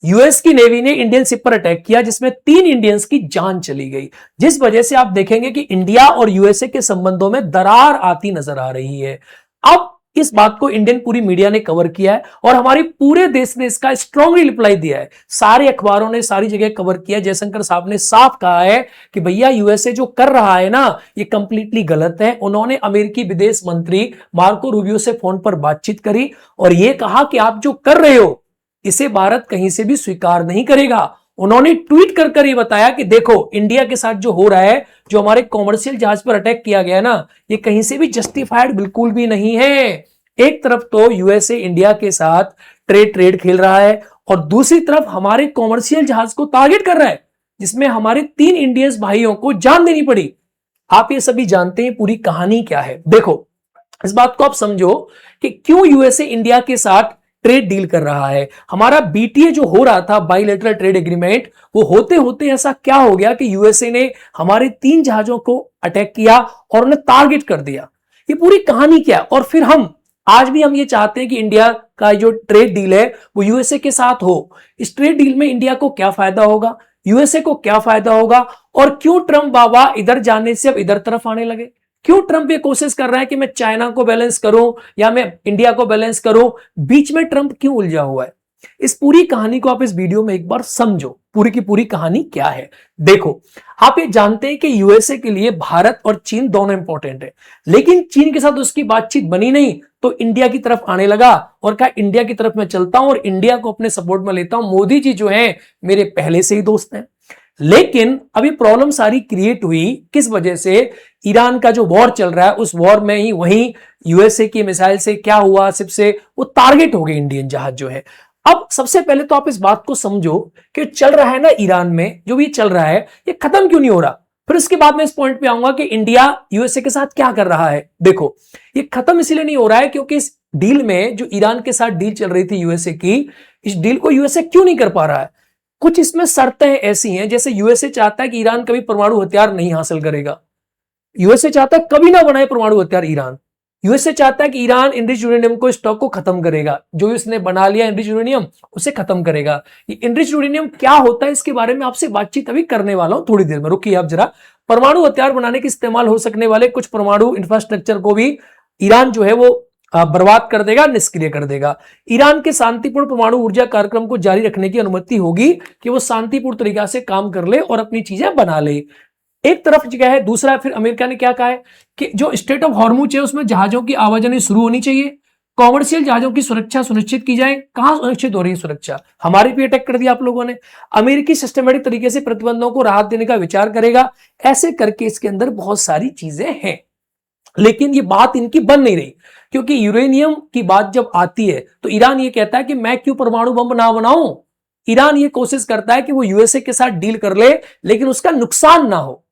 US की navy ने Indian ship पर अटैक किया जिसमें 3 इंडियंस की जान चली गई, जिस वजह से आप देखेंगे कि इंडिया और यूएसए के संबंधों में दरार आती नजर आ रही है। अब इस बात को इंडियन पूरी मीडिया ने कवर किया है और हमारे पूरे देश ने इसका स्ट्रांगली रिप्लाई दिया है। सारे अखबारों ने सारी जगह कवर किया। जयशंकर साहब ने साफ कहा है कि भैया यूएसए जो कर रहा है ना, ये कंप्लीटली गलत है। उन्होंने अमेरिकी विदेश मंत्री मार्को रूबियो से फोन पर बातचीत करी और यह कहा कि आप जो कर रहे हो इसे भारत कहीं से भी स्वीकार नहीं करेगा। उन्होंने ट्वीट कर कर ये बताया कि देखो इंडिया के साथ जो हो रहा है, जो हमारे कॉमर्शियल जहाज पर अटैक किया गया ना, ये कहीं से भी जस्टिफाइड बिल्कुल भी नहीं है। एक तरफ तो यूएसए इंडिया के साथ ट्रेड खेल रहा है और दूसरी तरफ हमारे कॉमर्शियल जहाज को टारगेट कर रहा है, जिसमें हमारे 3 इंडियंस भाइयों को जान देनी पड़ी। आप ये सभी जानते हैं पूरी कहानी क्या है। देखो इस बात को आप समझो कि क्यों यूएसए इंडिया के साथ ट्रेड डील कर रहा है। हमारा बीटीए जो हो रहा था, बाइलेटरल ट्रेड एग्रीमेंट, वो होते होते ऐसा क्या हो गया कि यूएसए ने हमारे 3 जहाजों को अटैक किया और उन्हें टारगेट कर दिया। ये पूरी कहानी क्या। और फिर हम आज भी हम ये चाहते हैं कि इंडिया का जो ट्रेड डील है वो यूएसए के साथ हो। इस ट्रेड डील में इंडिया को क्या फायदा होगा, यूएसए को क्या फायदा होगा, और क्यों ट्रंप बाबा इधर जाने से अब इधर तरफ आने लगे। क्यों ट्रंप ये कोशिश कर रहा है कि मैं चाइना को बैलेंस करूं या मैं इंडिया को बैलेंस करूं। बीच में ट्रंप क्यों उलझा हुआ है। इस पूरी कहानी को आप इस वीडियो में एक बार समझो, पूरी की पूरी कहानी क्या है। देखो आप ये जानते हैं कि यूएसए के लिए भारत और चीन दोनों इंपॉर्टेंट है, लेकिन चीन के साथ उसकी बातचीत बनी नहीं तो इंडिया की तरफ आने लगा और कहा इंडिया की तरफ मैं चलता हूं और इंडिया को अपने सपोर्ट में लेता हूं। मोदी जी जो है मेरे पहले से ही दोस्त हैं। लेकिन अभी प्रॉब्लम सारी क्रिएट हुई किस वजह से, ईरान का जो वॉर चल रहा है उस वॉर में ही वहीं यूएसए की मिसाइल से क्या हुआ, सिर्फ से वो टारगेट हो गए इंडियन जहाज जो है। अब सबसे पहले तो आप इस बात को समझो कि चल रहा है ना ईरान में जो भी चल रहा है ये खत्म क्यों नहीं हो रहा। फिर उसके बाद मैं इस पॉइंट पे आऊंगा कि इंडिया यूएसए के साथ क्या कर रहा है। देखो ये खत्म इसलिए नहीं हो रहा है क्योंकि इस डील में जो ईरान के साथ डील चल रही थी यूएसए की, इस डील को यूएसए क्यों नहीं कर पा रहा है। कुछ इसमें शर्तें ऐसी हैं, जैसे यूएसए चाहता है कि ईरान कभी परमाणु हथियार नहीं हासिल करेगा। यूएसए चाहता है कभी ना बनाए परमाणु हथियार ईरान। यूएसए चाहता है कि ईरान इनरिच यूरेनियम को स्टॉक को खत्म करेगा, जो इसने बना लिया इनरिच यूरेनियम उसे खत्म करेगा। ये इनरिच यूरेनियम क्या होता है इसके बारे में आपसे बातचीत अभी करने वाला हूं थोड़ी देर में, रुकिए आप जरा। परमाणु हथियार बनाने के इस्तेमाल हो सकने वाले कुछ परमाणु इंफ्रास्ट्रक्चर को भी ईरान जो है वो बर्बाद कर देगा, निष्क्रिय कर देगा। ईरान के शांतिपूर्ण परमाणु ऊर्जा कार्यक्रम को जारी रखने की अनुमति होगी कि वो शांतिपूर्ण तरीका से काम कर ले और अपनी चीजें बना ले। एक तरफ जगह है, दूसरा फिर अमेरिका ने क्या कहा है कि जो स्टेट ऑफ हॉर्मुज है उसमें जहाजों की आवाजाही शुरू होनी चाहिए, कॉमर्शियल जहाजों की सुरक्षा सुनिश्चित की जाए। कहां सुनिश्चित हो रही है सुरक्षा, हमारे पे अटैक कर दिया आप लोगों ने। अमेरिकी सिस्टमेटिक तरीके से प्रतिबंधों को राहत देने का विचार करेगा। ऐसे करके इसके अंदर बहुत सारी चीजें हैं, लेकिन ये बात इनकी बन नहीं रही क्योंकि यूरेनियम की बात जब आती है तो ईरान ये कहता है कि मैं क्यों परमाणु बम ना बनाऊं। ईरान ये कोशिश करता है कि वो यूएसए के साथ डील कर ले लेकिन उसका नुकसान ना हो।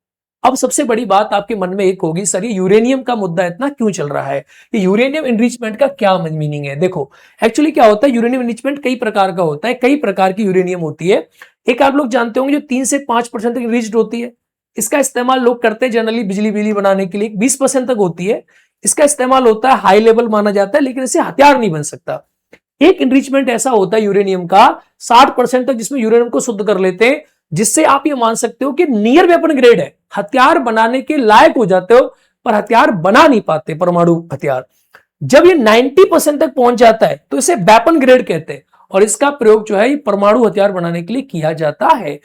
अब सबसे बड़ी बात आपके मन में एक होगी, सर ये यूरेनियम का मुद्दा इतना क्यों चल रहा है, ये यूरेनियम एनरिचमेंट का क्या मीनिंग है। देखो एक्चुअली क्या होता है, यूरेनियम एनरिचमेंट कई प्रकार का होता है, कई प्रकार की यूरेनियम होती है। एक आप लोग जानते होंगे जो 3 से 5% तक एनरिच्ड होती है, इसका इस्तेमाल लोग करते हैं जनरली बिजली बनाने के लिए। 20% तक होती है, इसका इस्तेमाल होता है, हाई लेवल माना जाता है, लेकिन इससे हथियार नहीं बन सकता। एक एनरिचमेंट ऐसा होता है यूरेनियम का 60% तक, जिसमें यूरेनियम को शुद्ध कर लेते हैं, जिससे आप ये मान सकते हो कि नियर वेपन ग्रेड है, हथियार बनाने के लायक हो जाते हो, पर हथियार बना नहीं पाते परमाणु हथियार। जब ये 90% तक पहुंच जाता है तो इसे वेपन ग्रेड कहते हैं और इसका प्रयोग जो है ये परमाणु हथियार बनाने के लिए किया जाता है।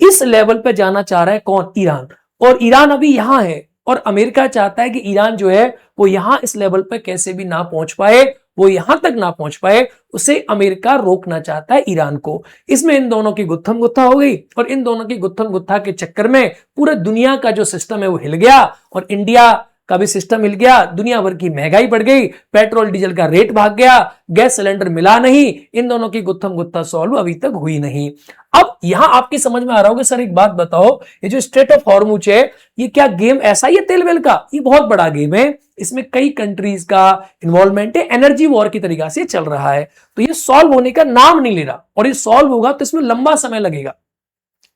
इस लेवल पे जाना चाह रहा है कौन, ईरान। और ईरान अभी यहां है और अमेरिका चाहता है कि ईरान जो है वो यहां इस लेवल पे कैसे भी ना पहुंच पाए, वो यहां तक ना पहुंच पाए, उसे अमेरिका रोकना चाहता है ईरान को। इसमें इन दोनों की गुत्थम गुत्था हो गई और इन दोनों की गुत्थम गुत्था के चक्कर में पूरे दुनिया का जो सिस्टम है वो हिल गया और इंडिया का भी सिस्टम हिल गया। दुनिया भर की महंगाई बढ़ गई, पेट्रोल डीजल का रेट भाग गया, गैस सिलेंडर मिला नहीं, इन दोनों की गुत्थम गुत्था सॉल्व अभी तक हुई नहीं। अब यहां आपकी समझ में आ रहा होगा, सर एक बात बताओ, ये जो स्ट्रेट ऑफ हॉर्मुज है ये क्या गेम ऐसा ही है तेल वेल का, ये बहुत बड़ा गेम है, इसमें कई कंट्रीज का इन्वॉल्वमेंट है, एनर्जी वॉर की तरीका से चल रहा है। तो ये सॉल्व होने का नाम नहीं ले रहा और ये सॉल्व होगा तो इसमें लंबा समय लगेगा,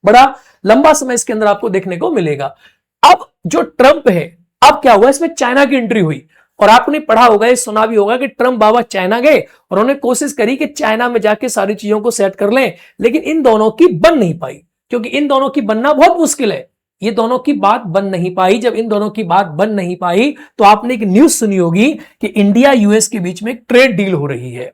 बड़ा लंबा समय इसके अंदर आपको देखने को मिलेगा। अब जो ट्रंप है, अब क्या हुआ, इसमें चाइना की एंट्री हुई और आपने पढ़ा होगा, ये सुना भी होगा कि ट्रम्प बाबा चाइना गए और उन्होंने कोशिश करी कि चाइना में जाके सारी चीजों को सेट कर लें, लेकिन इन दोनों की बन नहीं पाई, क्योंकि इन दोनों की बनना बहुत मुश्किल है। ये दोनों की बात बन नहीं पाई। जब इन दोनों की बात बन नहीं पाई तो आपने एक न्यूज सुनी होगी कि इंडिया यूएस के बीच में ट्रेड डील हो रही है,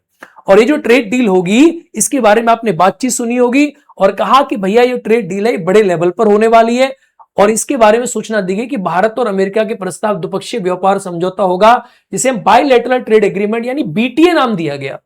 और ये जो ट्रेड डील होगी इसके बारे में आपने बातचीत सुनी होगी और कहा कि भैया ये ट्रेड डील है बड़े लेवल पर होने वाली है, और इसके बारे में सूचना दी गई कि भारत और अमेरिका के प्रस्ताव द्विपक्षीय व्यापार समझौता होगा, जिसे हम बायलैटरल ट्रेड एग्रीमेंट यानी बीटीए नाम दिया गया,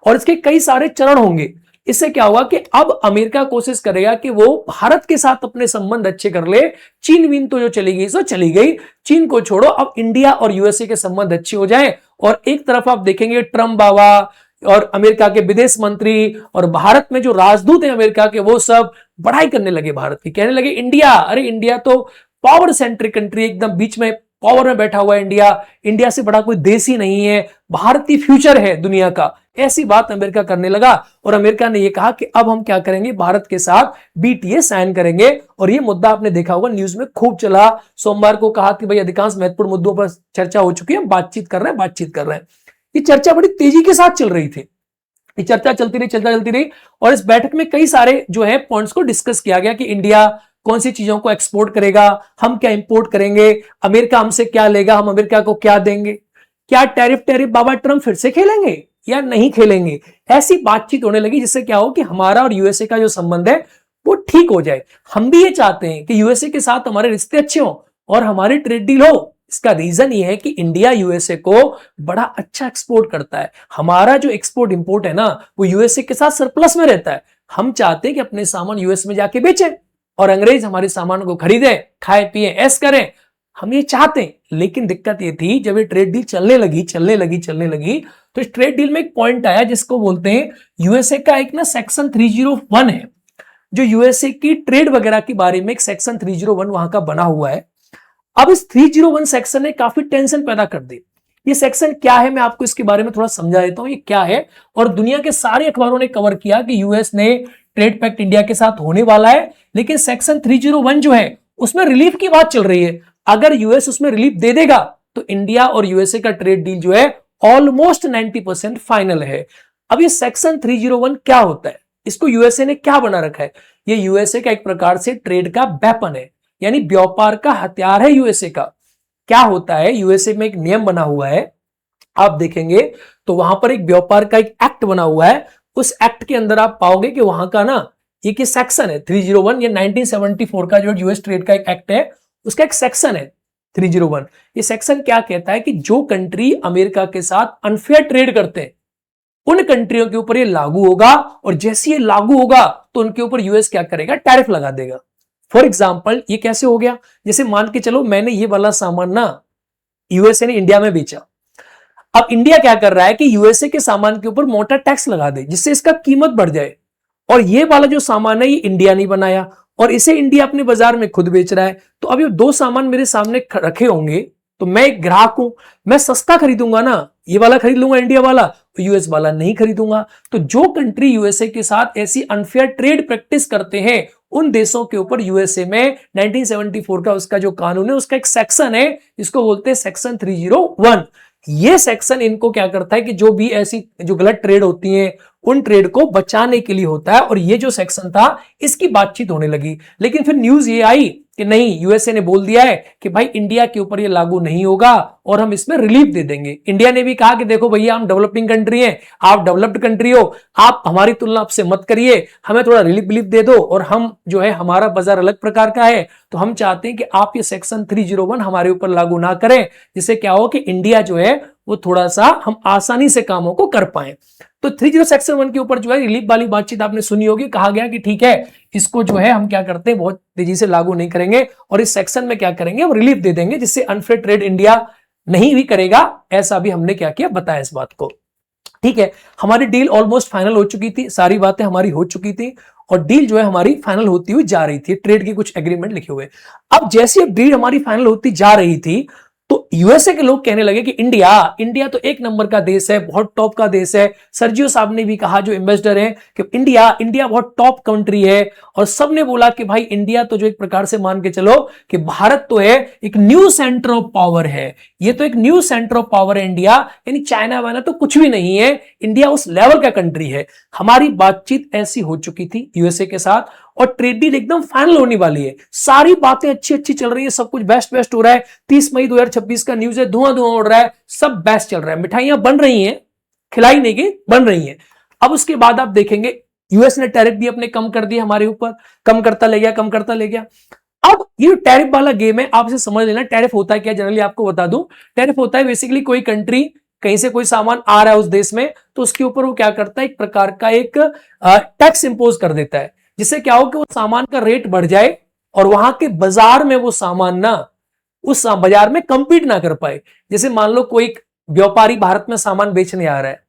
और इसके कई सारे चरण होंगे। इससे क्या होगा कि अब अमेरिका कोशिश करेगा कि वो भारत के साथ अपने संबंध अच्छे कर ले। चीन विन तो जो चली गई सो चली गई, चीन को छोड़ो, अब इंडिया और यूएसए के संबंध अच्छे हो जाएं। और एक तरफ आप देखेंगे ट्रम्प बाबा और अमेरिका के विदेश मंत्री और भारत में जो राजदूत हैं अमेरिका के, वो सब बड़ाई करने लगे भारत की, कहने लगे इंडिया, अरे इंडिया तो पावर सेंट्रिक कंट्री, एकदम बीच में पावर में बैठा हुआ है इंडिया, इंडिया से बड़ा कोई देश ही नहीं है, भारत ही फ्यूचर है दुनिया का। ऐसी बात अमेरिका करने लगा और अमेरिका ने यह कहा कि अब हम क्या करेंगे, भारत के साथ बीटीए साइन करेंगे। और यह मुद्दा आपने देखा होगा न्यूज में खूब चला। सोमवार को कहा कि भाई अधिकांश महत्वपूर्ण मुद्दों पर चर्चा हो चुकी है, बातचीत कर रहे हैं। ये चर्चा बड़ी तेजी के साथ चल रही थी, ये चर्चा चलती रही और इस बैठक में कई सारे जो है पॉइंट्स को डिस्कस किया गया कि इंडिया कौन सी चीजों को एक्सपोर्ट करेगा, हम क्या इंपोर्ट करेंगे, अमेरिका हमसे क्या लेगा, हम अमेरिका को क्या देंगे, क्या टैरिफ बाबा ट्रम्प फिर से खेलेंगे या नहीं खेलेंगे। ऐसी बातचीत होने लगी जिससे क्या हो कि हमारा और यूएसए का जो संबंध है वो ठीक हो जाए। हम भी ये चाहते हैं कि यूएसए के साथ हमारे रिश्ते अच्छे हो और हमारी ट्रेड डील हो। इसका रीजन ये है कि इंडिया यूएसए को बड़ा अच्छा एक्सपोर्ट करता है, हमारा जो एक्सपोर्ट इंपोर्ट है ना वो यूएसए के साथ सरप्लस में रहता है। हम चाहते हैं कि अपने सामान यूएस में जाके बेचें और अंग्रेज हमारे सामान को खरीदें, खाए पिए, ऐश करें, हम ये चाहते हैं। लेकिन दिक्कत ये थी जब ये ट्रेड डील चलने लगी तो इस ट्रेड डील में एक पॉइंट आया जिसको बोलते हैं यूएसए का एक ना सेक्शन 301 है, जो यूएसए की ट्रेड वगैरह के बारे में एक सेक्शन 301 वहां का बना हुआ है। अब इस 301 सेक्शन ने काफी टेंशन पैदा कर दी। ये सेक्शन क्या है, मैं आपको इसके बारे में थोड़ा समझा देता हूं ये क्या है। और दुनिया के सारे अखबारों ने कवर किया कि यूएस ने ट्रेड पैक्ट इंडिया के साथ होने वाला है, लेकिन सेक्शन 301 जो है उसमें रिलीफ की बात चल रही है। अगर यूएस उसमें रिलीफ दे देगा तो इंडिया और यूएसए का ट्रेड डील जो है ऑलमोस्ट 90% फाइनल है। अब ये सेक्शन 301 क्या होता है, इसको यूएसए ने क्या बना रखा है, ये यूएसए का एक प्रकार से ट्रेड का वेपन है, यानी व्यापार का हथियार है यूएसए का। क्या होता है, यूएसए में एक नियम बना हुआ है, आप देखेंगे तो वहां पर एक व्यापार का एक एक्ट बना हुआ है। उस एक्ट के अंदर आप पाओगे कि वहां का ना एक सेक्शन है 301, ये 1974 का जो यूएस ट्रेड का एक एक्ट है उसका एक सेक्शन है 301। ये सेक्शन क्या कहता है कि जो कंट्री अमेरिका के साथ अनफेयर ट्रेड करते हैं उन कंट्रियों के ऊपर ये लागू होगा, और जैसे ये लागू होगा तो उनके ऊपर यूएस क्या करेगा, टैरिफ लगा देगा। फॉर एग्जाम्पल ये कैसे हो गया, जैसे मान के चलो मैंने ये वाला सामान ना यूएसए ने इंडिया में बेचा, अब इंडिया क्या कर रहा है कि यूएसए के सामान के ऊपर मोटा टैक्स लगा दे जिससे इसका कीमत बढ़ जाए, और ये वाला जो सामान है ये इंडिया नहीं बनाया और इसे इंडिया अपने बाजार में खुद बेच रहा है। तो अब ये दो सामान मेरे सामने रखे होंगे तो मैं एक ग्राहक हूं, मैं सस्ता खरीदूंगा ना, ये वाला खरीद लूंगा इंडिया वाला, तो यूएस वाला नहीं खरीदूंगा। तो जो कंट्री यूएसए के साथ ऐसी अनफेयर ट्रेड प्रैक्टिस करते हैं उन देशों के ऊपर यूएसए में 1974 का उसका जो कानून है उसका एक सेक्शन है जिसको बोलते हैं सेक्शन 301। ये सेक्शन इनको क्या करता है कि जो भी ऐसी जो गलत ट्रेड होती है उन ट्रेड को बचाने के लिए होता है। और ये जो सेक्शन था इसकी बातचीत होने लगी, लेकिन फिर न्यूज ये आई कि नहीं, यूएसए ने बोल दिया है कि भाई इंडिया के ऊपर ये लागू नहीं होगा और हम इसमें रिलीफ दे देंगे। इंडिया ने भी कहा कि देखो भैया हम डेवलपिंग कंट्री हैं, आप डेवलप्ड कंट्री हो, आप हमारी तुलना आपसे मत करिए, हमें थोड़ा रिलीफ दे दो, और हम जो है हमारा बाजार अलग प्रकार का है तो हम चाहते हैं कि आप ये सेक्शन 301 हमारे ऊपर लागू ना करें, जिससे क्या हो कि इंडिया जो है वो थोड़ा सा हम आसानी से कामों को कर पाए। तो 30 सेक्शन 1 के ऊपर जो है रिलीफ वाली बातचीत आपने सुनी होगी, कहा गया कि ठीक है इसको जो है हम क्या करते हैं बहुत तेजी से लागू नहीं करेंगे और इस सेक्शन में क्या करेंगे हम रिलीफ दे देंगे जिससे अनफेयर ट्रेड इंडिया नहीं भी करेगा। ऐसा भी हमने क्या किया बताया इस बात को। ठीक है, हमारी डील ऑलमोस्ट फाइनल हो चुकी थी, सारी बातें हमारी हो चुकी थी और डील जो है हमारी फाइनल होती हुई जा रही थी, ट्रेड की कुछ एग्रीमेंट लिखे हुए। अब जैसे डील हमारी फाइनल होती जा रही थी तो यूएसए के लोग कहने लगे कि इंडिया इंडिया तो एक नंबर का देश है, बहुत टॉप का देश है। सर्जियो साहब ने भी कहा, जो एम्बेसडर हैं, कि इंडिया इंडिया बहुत टॉप कंट्री है। और सबने बोला कि भाई इंडिया तो जो एक प्रकार से मान के चलो कि भारत तो है एक न्यू सेंटर ऑफ पावर है, ये तो एक न्यू सेंटर ऑफ पावर है इंडिया, यानी चाइना वाइना तो कुछ भी नहीं है, इंडिया उस लेवल का कंट्री है। हमारी बातचीत ऐसी हो चुकी थी यूएसए के साथ, और ट्रेड डील एकदम फाइनल होने वाली है, सारी बातें अच्छी अच्छी चल रही है, सब कुछ बेस्ट बेस्ट हो रहा है। 30 मई 2026 का न्यूज है, धुआं धुआं उड़ रहा है, सब बेस्ट चल रहा है, मिठाइयां बन रही हैं, खिलाई नहीं गई, बन रही हैं। अब उसके बाद आप देखेंगे यूएस ने टैरिफ भी अपने कम कर दिए हमारे ऊपर, कम करता ले गया, कम करता ले गया। अब ये टैरिफ वाला गेम है, आप इसे समझ लेना। टैरिफ होता है क्या, जनरली आपको बता दूं, टैरिफ होता है बेसिकली कोई कंट्री कहीं से कोई सामान आ रहा है उस देश में, तो उसके ऊपर वो क्या करता है, एक प्रकार का एक टैक्स इंपोज कर देता है, जिससे क्या हो कि वो सामान का रेट बढ़ जाए और वहां के बाजार में वो सामान ना उस बाजार में कंपीट ना कर पाए। जैसे मान लो कोई व्यापारी भारत में सामान बेचने आ रहा है,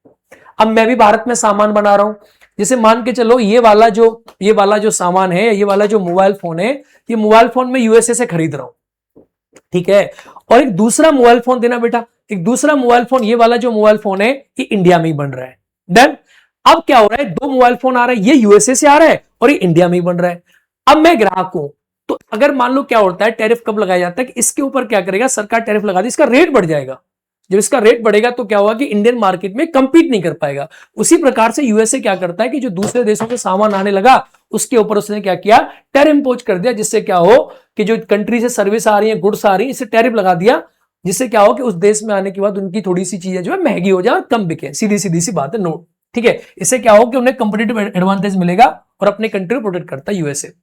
अब मैं भी भारत में सामान बना रहा हूं, जैसे मान के चलो ये वाला जो सामान है, ये वाला जो मोबाइल फोन है, ये मोबाइल फोन में यूएसए से खरीद रहा हूं, ठीक है, और एक दूसरा मोबाइल फोन देना बेटा, एक दूसरा मोबाइल फोन, ये वाला जो मोबाइल फोन है ये इंडिया में ही बन रहा है। देन अब क्या हो रहा है, दो मोबाइल फोन आ रहा है, ये यूएसए से आ रहा है और ये इंडिया में ही बन रहा है। अब मैं ग्राहक हूं, तो अगर मान लो क्या होता है, टैरिफ कब लगाया जाता है कि इसके ऊपर क्या करेगा सरकार, टैरिफ लगा दी, इसका रेट बढ़ जाएगा। जब इसका रेट बढ़ेगा तो क्या होगा कि इंडियन मार्केट में कंपीट नहीं कर पाएगा। उसी प्रकार से यूएसए क्या करता है कि जो दूसरे देशों से सामान आने लगा उसके ऊपर उसने क्या किया, टैरिफ इंपोज कर दिया, जिससे क्या हो कि जो कंट्री से सर्विस आ रही है, गुड्स आ रही है, इससे टैरिफ लगा दिया, जिससे क्या हो कि उस देश में आने के बाद उनकी थोड़ी सी चीजें जो है महंगी हो जाए, कम बिके, सीधी सीधी सी बात है, नोट, ठीक है। इससे क्या हो कि उन्हें कंपटीटिव एडवांटेज मिलेगा और अपने कंट्री को प्रोटेक्ट करता है यूएसए।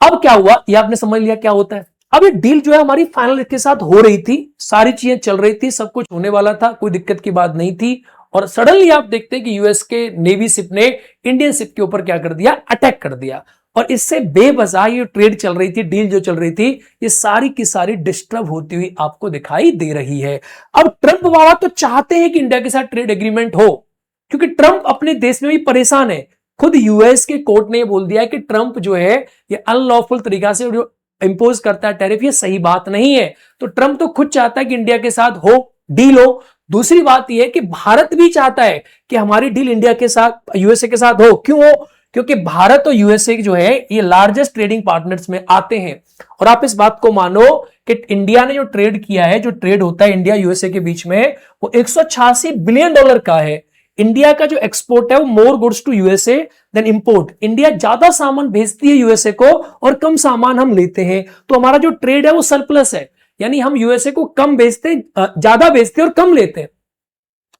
अब क्या हुआ, ये आपने समझ लिया क्या होता है। अब ये डील जो है हमारी फाइनल इसके साथ हो रही थी, सारी चीजें चल रही थी, सब कुछ होने वाला था, कोई दिक्कत की बात नहीं थी, और सडनली आप देखते हैं कि यूएस के नेवी शिप ने इंडियन शिप के ऊपर क्या कर दिया, अटैक कर दिया, और इससे बेवजह ये ट्रेड चल रही थी, डील जो चल रही थी, ये सारी की सारी डिस्टर्ब होती हुई आपको दिखाई दे रही है। अब ट्रंप बाबा तो चाहते हैं कि इंडिया के साथ ट्रेड एग्रीमेंट हो, क्योंकि ट्रंप अपने देश में भी परेशान है। खुद यूएस के कोर्ट ने बोल दिया है कि ट्रंप जो है ये अनलॉफुल तरीका से जो इंपोज करता है टैरिफ, ये सही बात नहीं है। तो ट्रंप तो खुद चाहता है कि इंडिया के साथ हो, डील हो। दूसरी बात यह है कि भारत भी चाहता है कि हमारी डील इंडिया के साथ, यूएसए के साथ हो। क्यों हो? क्योंकि भारत और यूएसए जो है ये लार्जेस्ट ट्रेडिंग पार्टनर्स में आते हैं। और आप इस बात को मानो कि इंडिया ने जो ट्रेड किया है, जो ट्रेड होता है इंडिया यूएसए के बीच में, वो 186 बिलियन डॉलर का है। इंडिया का जो एक्सपोर्ट है वो more goods to USA than import. India ज्यादा सामान भेजती है यूएसए को और कम सामान हम लेते हैं, तो हमारा जो ट्रेड है वो सरप्लस है, यानी हम यूएसए को कम बेचते, ज्यादा बेचते और कम लेते हैं,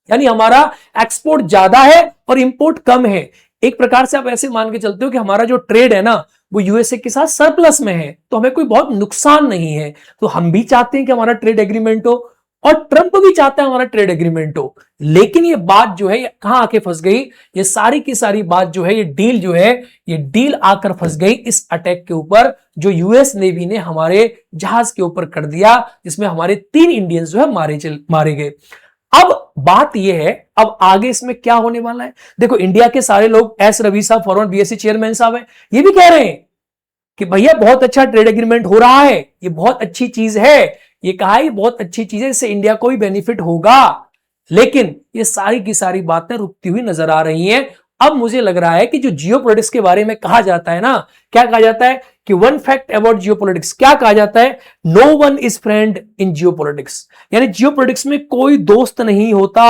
यानी हमारा एक्सपोर्ट ज्यादा है और इंपोर्ट कम है। एक प्रकार से आप ऐसे मान के चलते हो कि हमारा जो ट्रेड है ना वो यूएसए के साथ सरप्लस में है, तो हमें कोई बहुत नुकसान नहीं है। तो हम भी चाहते हैं कि हमारा ट्रेड एग्रीमेंट हो और ट्रंप भी चाहता है हमारा ट्रेड एग्रीमेंट हो। लेकिन ये बात जो है ये कहां आके फंस गई, ये सारी की सारी बात जो है, ये डील जो है, ये डील आकर फंस गई इस अटैक के ऊपर जो यूएस नेवी ने हमारे जहाज के ऊपर कर दिया, जिसमें हमारे 3 इंडियंस जो है मारे गए। अब बात यह है, अब आगे इसमें क्या होने वाला है। देखो इंडिया के सारे लोग, एस रवि साहब फॉरवर्ड बीएससी चेयरमैन साहब है, ये भी कह रहे हैं कि भैया बहुत अच्छा ट्रेड एग्रीमेंट हो रहा है, ये बहुत अच्छी चीज है, ये कहा है बहुत अच्छी चीज है, इससे इंडिया को भी बेनिफिट होगा। लेकिन ये सारी की सारी बातें रुकती हुई नजर आ रही हैं। अब मुझे लग रहा है कि जो जियोपॉलिटिक्स के बारे में कहा जाता है ना, क्या कहा जाता है कि वन फैक्ट अबाउट जियोपॉलिटिक्स, क्या कहा जाता है, no one is friend in geopolitics, यानी जियोपॉलिटिक्स में कोई दोस्त नहीं होता।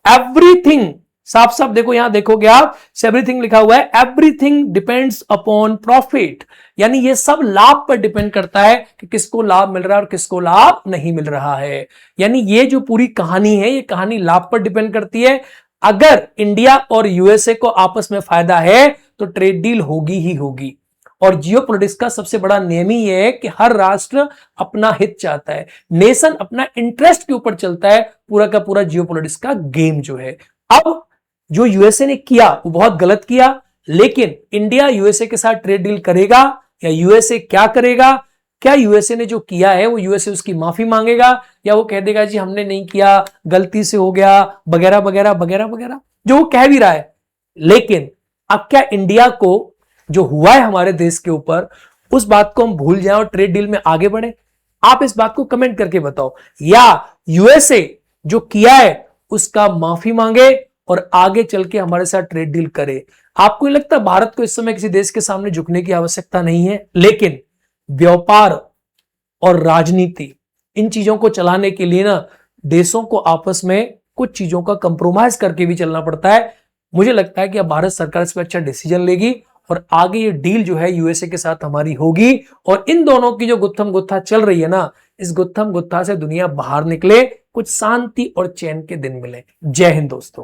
एवरीथिंग, साफ साफ देखो, यहां देखोगे आप, एवरीथिंग लिखा हुआ है, एवरीथिंग डिपेंड्स अपॉन प्रॉफिट, यानी ये सब लाभ पर डिपेंड करता है कि किसको लाभ मिल रहा है और किसको लाभ नहीं मिल रहा है। यानी ये जो पूरी कहानी है, ये कहानी लाभ पर डिपेंड करती है। अगर इंडिया और यूएसए को आपस में फायदा है तो ट्रेड डील होगी ही होगी। और जियोपॉलिटिक्स का सबसे बड़ा नियम ही यह है कि हर राष्ट्र अपना हित चाहता है, नेशन अपना इंटरेस्ट के ऊपर चलता है, पूरा का पूरा जियोपॉलिटिक्स का गेम जो है। अब जो यूएसए ने किया वो बहुत गलत किया, लेकिन इंडिया यूएसए के साथ ट्रेड डील करेगा या यूएसए क्या करेगा? क्या यूएसए ने जो किया है वो यूएसए उसकी माफी मांगेगा, या वो कह देगा जी हमने नहीं किया, गलती से हो गया, वगैरह वगैरह वगैरह वगैरह, जो वो कह भी रहा है। लेकिन अब क्या इंडिया को जो हुआ है हमारे देश के ऊपर, उस बात को हम भूल जाएं और ट्रेड डील में आगे बढ़े? आप इस बात को कमेंट करके बताओ, या यूएसए जो किया है उसका माफी मांगे और आगे चल के हमारे साथ ट्रेड डील करे। आपको नहीं लगता भारत को इस समय किसी देश के सामने झुकने की आवश्यकता नहीं है? लेकिन व्यापार और राजनीति, इन चीजों को चलाने के लिए ना देशों को आपस में कुछ चीजों का कंप्रोमाइज करके भी चलना पड़ता है। मुझे लगता है कि अब भारत सरकार इस पर अच्छा डिसीजन लेगी और आगे ये डील जो है यूएसए के साथ हमारी होगी, और इन दोनों की जो गुत्थम गुत्था चल रही है ना, इस गुत्थम गुत्था से दुनिया बाहर निकले, कुछ शांति और चैन के दिन मिले। जय हिंद दोस्तों।